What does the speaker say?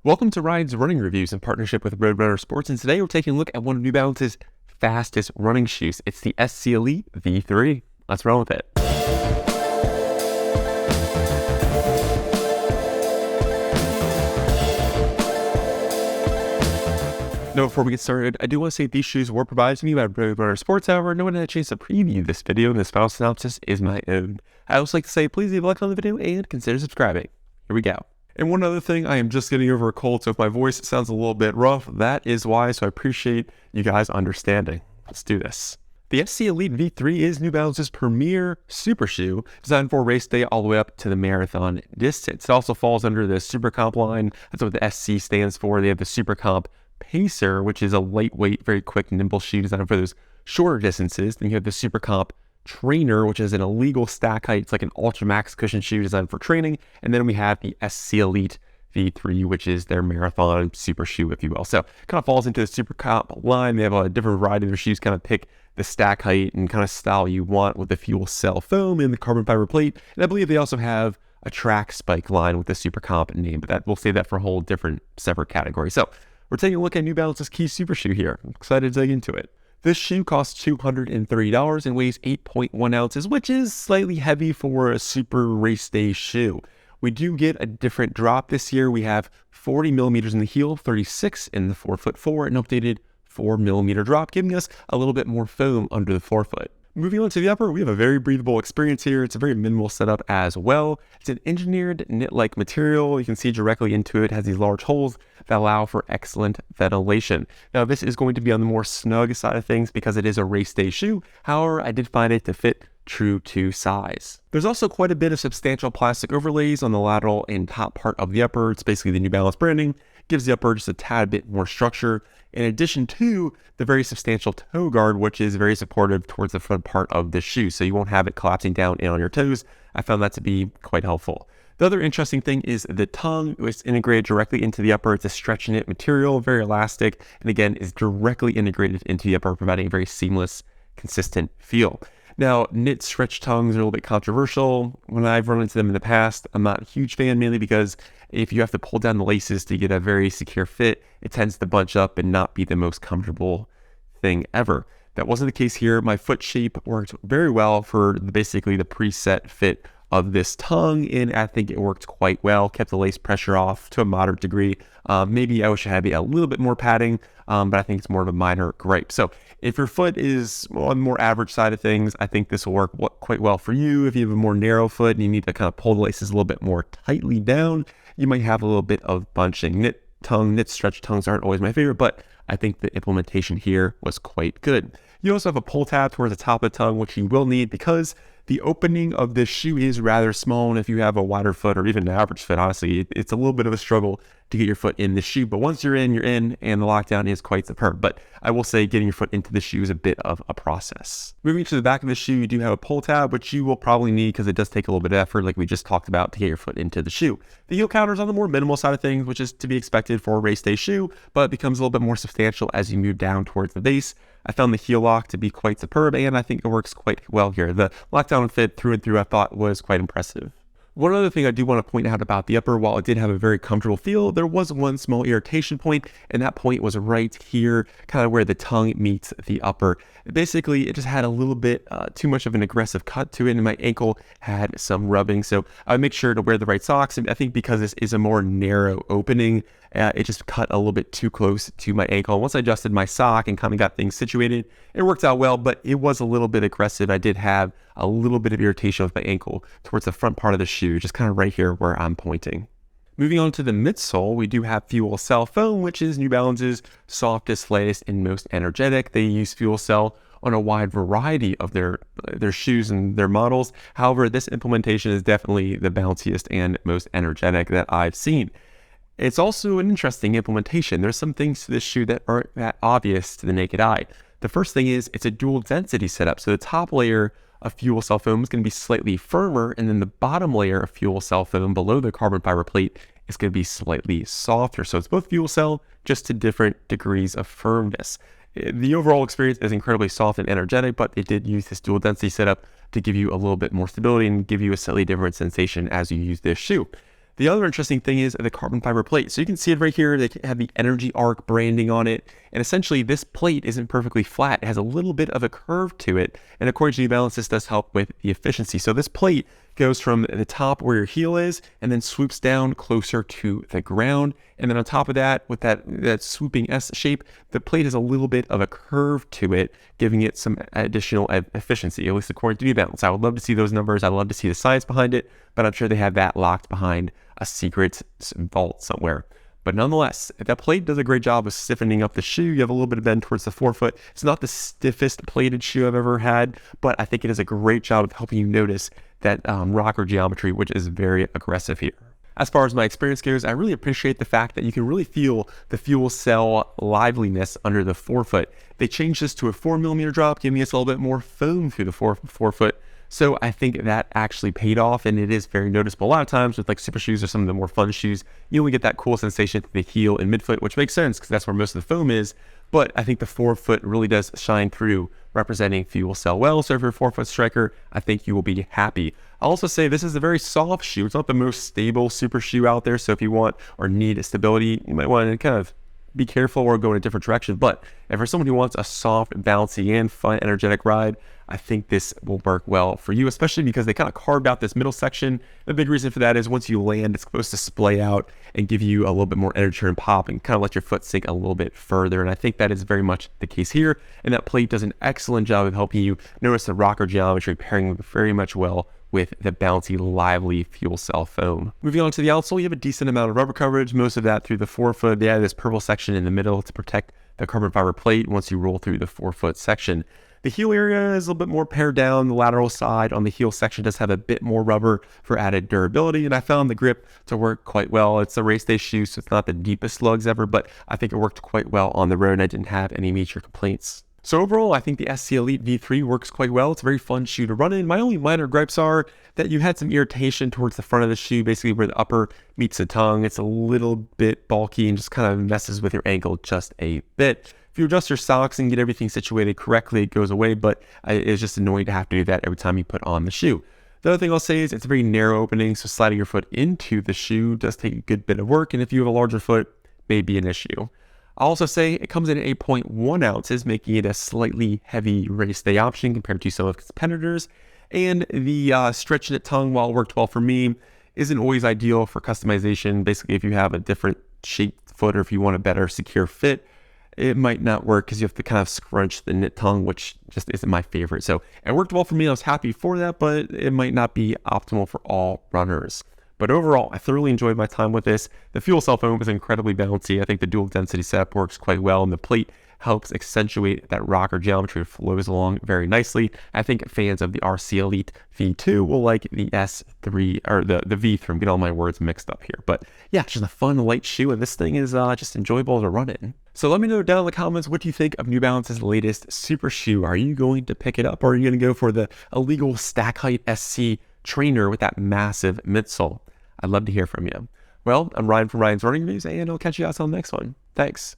Welcome to Ryan's Running Reviews in partnership with Roadrunner Sports, and today we're taking a look at one of New Balance's fastest running shoes. It's the SC Elite V3. Let's run with it. Now, before we get started, I do want to say these shoes were provided to me by Roadrunner Sports. However, no one had a chance to preview this video, and this file synopsis is my own. I also like to say, please leave a like on the video and consider subscribing. Here we go. And one other thing, I am just getting over a cold, so if my voice sounds a little bit rough, that is why, so I appreciate you guys understanding. Let's do this. The SC Elite V3 is New Balance's premier super shoe, designed for race day all the way up to the marathon distance. It also falls under the Super Comp line. That's what the SC stands for. They have the Super Comp Pacer, which is a lightweight, very quick, nimble shoe designed for those shorter distances. Then you have the Super Comp Trainer, which is an illegal stack height. It's like an ultra max cushion shoe designed for training. And then we have the SC Elite V3, which is their marathon super shoe, if you will. So it kind of falls into the Super Comp line. They have a different variety of their shoes, kind of pick the stack height and kind of style you want with the fuel cell foam and the carbon fiber plate. And I believe they also have a track spike line with the Super Comp name, but that we'll save that for a whole different separate category. So we're taking a look at New Balance's key super shoe here. I'm excited to dig into it. This shoe costs $230 and weighs 8.1 ounces, which is slightly heavy for a super race day shoe. We do get a different drop this year. We have 40 millimeters in the heel, 36 in the forefoot forward, and updated 4 millimeter drop, giving us a little bit more foam under the forefoot. Moving on to the upper, we have a very breathable experience here. It's a very minimal setup as well. It's an engineered knit-like material. You can see directly into it. It has these large holes that allow for excellent ventilation. Now, this is going to be on the more snug side of things because it is a race day shoe. However, I did find it to fit true to size. There's also quite a bit of substantial plastic overlays on the lateral and top part of the upper. It's basically the New Balance branding. Gives the upper just a tad bit more structure, in addition to the very substantial toe guard, which is very supportive towards the front part of the shoe, so you won't have it collapsing down in on your toes. I found that to be quite helpful. The other interesting thing is the tongue. It's integrated directly into the upper. It's a stretch knit material, very elastic, and again, is directly integrated into the upper, providing a very seamless, consistent feel. Now, knit stretch tongues are a little bit controversial. When I've run into them in the past, I'm not a huge fan, mainly because if you have to pull down the laces to get a very secure fit, it tends to bunch up and not be the most comfortable thing ever. That wasn't the case here. My foot shape worked very well for basically the preset fit of this tongue, and I think it worked quite well. Kept the lace pressure off to a moderate degree. Maybe I wish I had a little bit more padding, but I think it's more of a minor gripe. So if your foot is on the more average side of things, I think this will work quite well for you. If you have a more narrow foot and you need to kind of pull the laces a little bit more tightly down, you might have a little bit of bunching. Knit stretch tongues aren't always my favorite, but I think the implementation here was quite good. You also have a pull tab towards the top of the tongue, which you will need because the opening of this shoe is rather small, and if you have a wider foot or even an average foot, honestly, it's a little bit of a struggle to get your foot in the shoe. But once you're in, and the lockdown is quite superb. But I will say getting your foot into the shoe is a bit of a process. Moving to the back of the shoe, you do have a pull tab, which you will probably need because it does take a little bit of effort, like we just talked about, to get your foot into the shoe. The heel counter is on the more minimal side of things, which is to be expected for a race day shoe, but it becomes a little bit more substantial as you move down towards the base. I found the heel lock to be quite superb, and I think it works quite well here. The lockdown fit through and through I thought was quite impressive. One other thing I do want to point out about the upper, while it did have a very comfortable feel, there was one small irritation point, and that point was right here, kind of where the tongue meets the upper. Basically, it just had a little bit too much of an aggressive cut to it, and my ankle had some rubbing, so I would make sure to wear the right socks. And I think because this is a more narrow opening, it just cut a little bit too close to my ankle. Once I adjusted my sock and kind of got things situated, it worked out well, but it was a little bit aggressive. I did have a little bit of irritation with my ankle towards the front part of the shoe, just kind of right here where I'm pointing. Moving on to the midsole, we do have fuel cell foam, which is New Balance's softest, lightest, and most energetic. They use fuel cell on a wide variety of their shoes and their models. However, this implementation is definitely the bounciest and most energetic that I've seen. It's also an interesting implementation. There's some things to this shoe that aren't that obvious to the naked eye. The first thing is it's a dual density setup. So the top layer of fuel cell foam is going to be slightly firmer, and then the bottom layer of fuel cell foam below the carbon fiber plate is going to be slightly softer. So it's both fuel cell, just to different degrees of firmness. The overall experience is incredibly soft and energetic, but it did use this dual density setup to give you a little bit more stability and give you a slightly different sensation as you use this shoe. The other interesting thing is the carbon fiber plate. So you can see it right here. They have the Energy Arc branding on it. And essentially this plate isn't perfectly flat. It has a little bit of a curve to it. And according to New Balance, this does help with the efficiency. So this plate goes from the top where your heel is and then swoops down closer to the ground. And then on top of that, with that swooping S shape, the plate has a little bit of a curve to it, giving it some additional efficiency, at least according to New Balance. I would love to see those numbers. I'd love to see the science behind it, but I'm sure they have that locked behind a secret vault somewhere. But nonetheless, that plate does a great job of stiffening up the shoe. You have a little bit of bend towards the forefoot. It's not the stiffest plated shoe I've ever had, but I think it does a great job of helping you notice that rocker geometry, which is very aggressive here. As far as my experience goes, I really appreciate the fact that you can really feel the fuel cell liveliness under the forefoot. They changed this to a 4mm drop, giving us a little bit more foam through the forefoot. So I think that actually paid off, and it is very noticeable. A lot of times with like super shoes or some of the more fun shoes, you only get that cool sensation at the heel and midfoot, which makes sense because that's where most of the foam is. But I think the forefoot really does shine through, representing fuel cell well. So if you're a forefoot striker, I think you will be happy. I'll also say this is a very soft shoe. It's not the most stable super shoe out there. So if you want or need stability, you might want to kind of be careful or go in a different direction. But if for someone who wants a soft, bouncy, and fun, energetic ride, I think this will work well for you, especially because they kind of carved out this middle section. The big reason for that is once you land, it's supposed to splay out and give you a little bit more energy and pop and kind of let your foot sink a little bit further. And I think that is very much the case here. And that plate does an excellent job of helping you notice the rocker geometry, pairing very much well with the bouncy, lively fuel cell foam. Moving on to the outsole, you have a decent amount of rubber coverage, most of that through the forefoot. They have this purple section in the middle to protect the carbon fiber plate once you roll through the forefoot section. The heel area is a little bit more pared down. The lateral side on the heel section does have a bit more rubber for added durability, and I found the grip to work quite well. It's a race day shoe, so it's not the deepest lugs ever, but I think it worked quite well on the road, and I didn't have any major complaints. So overall, I think the SC Elite V3 works quite well. It's a very fun shoe to run in. My only minor gripes are that you had some irritation towards the front of the shoe, basically where the upper meets the tongue. It's a little bit bulky and just kind of messes with your ankle just a bit. If you adjust your socks and get everything situated correctly, it goes away, but it's just annoying to have to do that every time you put on the shoe. The other thing I'll say is it's a very narrow opening, so sliding your foot into the shoe does take a good bit of work, and if you have a larger foot, may be an issue. I'll also say it comes in at 8.1 ounces, making it a slightly heavy race day option compared to some of its competitors. And the stretch knit tongue, while it worked well for me, isn't always ideal for customization. Basically, if you have a different shaped foot or if you want a better secure fit, it might not work because you have to kind of scrunch the knit tongue, which just isn't my favorite. So it worked well for me. I was happy for that, but it might not be optimal for all runners. But overall, I thoroughly enjoyed my time with this. The fuel cell foam is incredibly bouncy. I think the dual density setup works quite well, and the plate helps accentuate that rocker geometry. It flows along very nicely. I think fans of the RC Elite V2 will like the S3 or the V3. I'm getting all my words mixed up here. But yeah, it's just a fun light shoe, and this thing is just enjoyable to run in. So let me know down in the comments what you think of New Balance's latest super shoe. Are you going to pick it up, or are you going to go for the illegal stack height SC trainer with that massive midsole? I'd love to hear from you. Well, I'm Ryan from Ryan's Running Reviews, and I'll catch you guys on the next one. Thanks.